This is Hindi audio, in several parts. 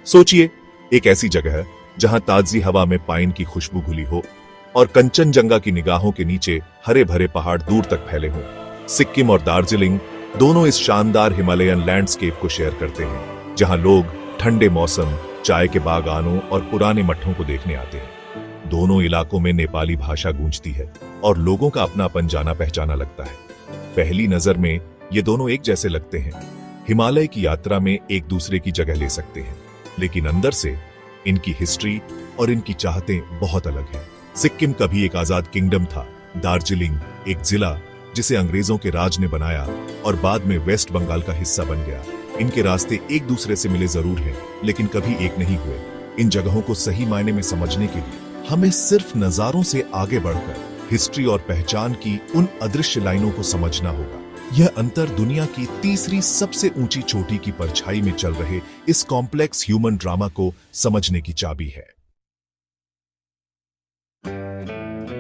सोचिए, एक ऐसी जगह जहां ताजी हवा में पाइन की खुशबू घुली हो और कंचनजंगा की निगाहों के नीचे हरे भरे पहाड़ दूर तक फैले हों। सिक्किम और दार्जिलिंग दोनों इस शानदार हिमालयन लैंडस्केप को शेयर करते हैं, जहां लोग ठंडे मौसम, चाय के बागानों और पुराने मठों को देखने आते हैं। दोनों इलाकों में नेपाली भाषा गूंजती है और लोगों का अपनापन जाना पहचाना लगता है। पहली नजर में ये दोनों एक जैसे लगते हैं, हिमालय की यात्रा में एक दूसरे की जगह ले सकते हैं, लेकिन अंदर से इनकी हिस्ट्री और इनकी चाहतें बहुत अलग हैं। सिक्किम कभी एक आजाद किंगडम था, दार्जिलिंग एक जिला जिसे अंग्रेजों के राज ने बनाया और बाद में वेस्ट बंगाल का हिस्सा बन गया। इनके रास्ते एक दूसरे से मिले जरूर हैं, लेकिन कभी एक नहीं हुए। इन जगहों को सही मायने में समझने के लिए हमें सिर्फ नजारों से आगे बढ़कर हिस्ट्री और पहचान की उन अदृश्य लाइनों को समझना होगा। यह अंतर दुनिया की तीसरी सबसे ऊंची चोटी की परछाई में चल रहे इस कॉम्प्लेक्स ह्यूमन ड्रामा को समझने की चाबी है।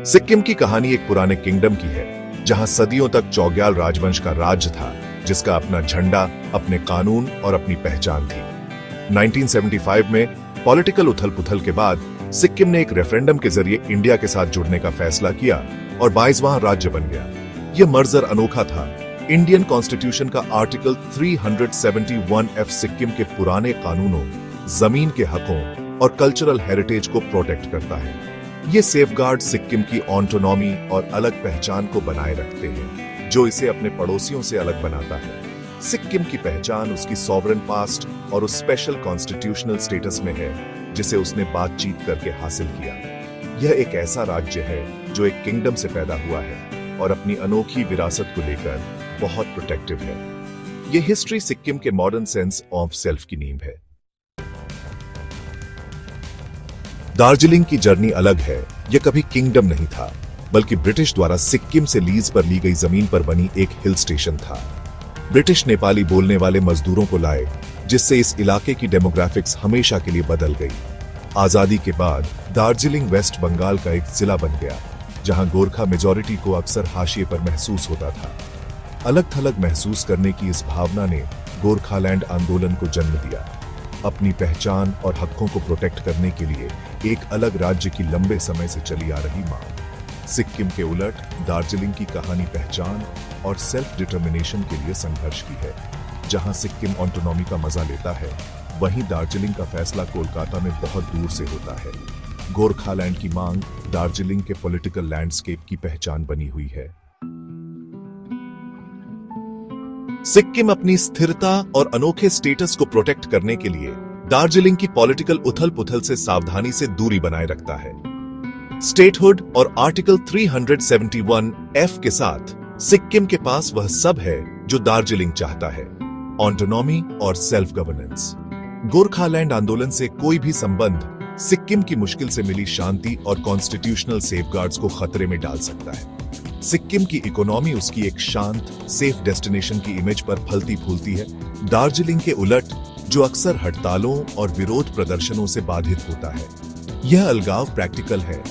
सिक्किम की कहानी एक पुराने किंगडम की है, जहां सदियों तक चौग्याल राजवंश का राज्य था, जिसका अपना झंडा, अपने कानून और अपनी पहचान थी। 1975 में पॉलिटिकल उथल-पुथल के बाद सिक्किम ने एक रेफरेंडम के जरिए इंडिया के साथ जुड़ने का फैसला किया और 22वां राज्य बन गया। यह मर्जर अनोखा था। इंडियन कॉन्स्टिट्यूशन का आर्टिकल 371F सिक्किम के पुराने कानूनों, जमीन के हकों और कल्चरल हेरिटेज को प्रोटेक्ट करता है। ये सेफगार्ड सिक्किम की ऑटोनॉमी और अलग पहचान को बनाए रखते हैं, जो इसे अपने पड़ोसियों से अलग बनाता है। सिक्किम की पहचान उसकी सॉवरेन पास्ट और उस स्पेशल कॉन्स्टिट्यूशनल स्टेटस में है जिसे उसने बातचीत करके हासिल किया। यह एक ऐसा राज्य है जो एक किंगडम से पैदा हुआ है और अपनी अनोखी विरासत को लेकर बहुत प्रोटेक्टिव है। यह हिस्ट्री सिक्किम के मॉडर्न सेंस ऑफ सेल्फ की नींव है। दार्जिलिंग की जर्नी अलग है। यह कभी किंगडम नहीं था, बल्कि ब्रिटिश द्वारा सिक्किम से लीज पर ली गई जमीन पर बनी एक हिल स्टेशन था। ब्रिटिश नेपाली बोलने वाले मजदूरों को लाए, जिससे इस इलाके की डेमोग्राफिक्स हमेशा के लिए बदल गई। आजादी के बाद दार्जिलिंग वेस्ट बंगाल का एक जिला बन गया, जहां गोरखा मेजॉरिटी को अक्सर हाशिए पर महसूस होता था। अलग थलग महसूस करने की इस भावना ने गोरखालैंड आंदोलन को जन्म दिया। अपनी पहचान और हकों को प्रोटेक्ट करने के लिए एक अलग राज्य की लंबे समय से चली आ रही मांग। सिक्किम के उलट दार्जिलिंग की कहानी पहचान और सेल्फ डिटर्मिनेशन के लिए संघर्ष की है। जहां सिक्किम ऑटोनॉमी का मजा लेता है, वहीं दार्जिलिंग का फैसला कोलकाता में बहुत दूर से होता है। गोरखालैंड की मांग दार्जिलिंग के पॉलिटिकल लैंडस्केप की पहचान बनी हुई है। सिक्किम अपनी स्थिरता और अनोखे स्टेटस को प्रोटेक्ट करने के लिए दार्जिलिंग की पॉलिटिकल उथल-पुथल से सावधानी से दूरी बनाए रखता है। स्टेटहुड और आर्टिकल 371F के साथ सिक्किम के पास वह सब है जो दार्जिलिंग चाहता है, ऑटोनॉमी और सेल्फ गवर्नेंस। गोरखालैंड आंदोलन से कोई भी संबंध सिक्किम की मुश्किल से मिली शांति और कॉन्स्टिट्यूशनल सेफगार्ड्स को खतरे में डाल सकता है। सिक्किम की इकोनॉमी उसकी एक शांत, सेफ डेस्टिनेशन की इमेज पर फलती फूलती है। दार्जिलिंग के उलट, जो अक्सर हड़तालों और विरोध प्रदर्शनों से बाधित होता है। यह अलगाव प्रैक्टिकल है,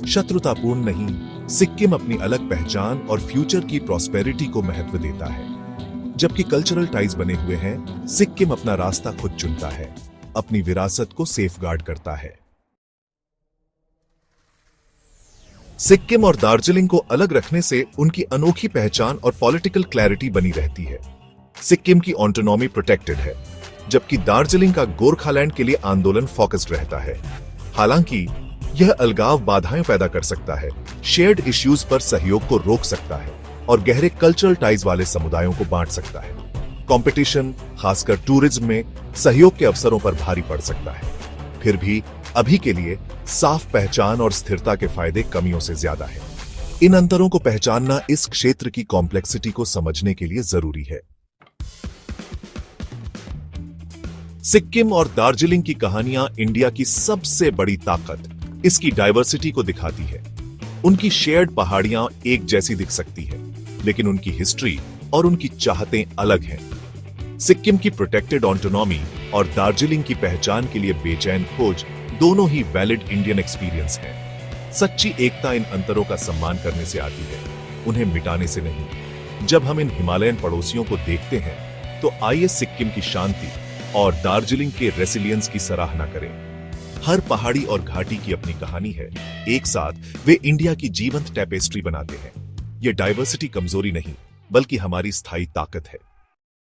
शत्रुतापूर्ण नहीं। सिक्किम अपनी अलग पहचान और फ्यूचर की प्रॉस्पेरिटी को महत्व देता है, जबकि कल्चरल टाइज बने हुए हैं। सिक्किम अपना रास्ता खुद चुनता है, अपनी विरासत को सेफगार्ड करता है। सिक्किम और दार्जिलिंग को अलग रखने से उनकी अनोखी पहचान और पॉलिटिकल क्लैरिटी बनी रहती है। सिक्किम की ऑटोनॉमी प्रोटेक्टेड है, जबकि दार्जिलिंग का गोरखालैंड के लिए आंदोलन फोकस्ड रहता है। हालांकि यह अलगाव बाधाएं पैदा कर सकता है, शेयर्ड इश्यूज पर सहयोग को रोक सकता है और गहरे कल्चरल टाइज वाले समुदायों को बांट सकता है। कंपटीशन, खासकर टूरिज्म में सहयोग के अवसरों पर भारी पड़ सकता है। फिर भी अभी के लिए साफ पहचान और स्थिरता के फायदे कमियों से ज्यादा है। इन अंतरों को पहचानना इस क्षेत्र की कॉम्प्लेक्सिटी को समझने के लिए जरूरी है। सिक्किम और दार्जिलिंग की कहानियां इंडिया की सबसे बड़ी ताकत, इसकी डाइवर्सिटी को दिखाती है। उनकी शेयर्ड पहाड़ियां एक जैसी दिख सकती है, लेकिन उनकी हिस्ट्री और उनकी चाहतें अलग हैं। सिक्किम की प्रोटेक्टेड ऑटोनॉमी और दार्जिलिंग की पहचान के लिए बेचैन खोज दोनों ही वैलिड इंडियन एक्सपीरियंस हैं। सच्ची एकता इन अंतरों का सम्मान करने से आती है, उन्हें मिटाने से नहीं। जब हम इन हिमालयन पड़ोसियों को देखते हैं, तो आइए सिक्किम की शांति, और दार्जिलिंग के रेसिलियंस की सराहना करें। हर पहाड़ी और घाटी की अपनी कहानी है। एक साथ वे इंडिया की जीवंत टेपेस्ट्री बनाते हैं। ये डाइवर्सिटी कमजोरी नहीं, बल्कि हमारी स्थायी ताकत है।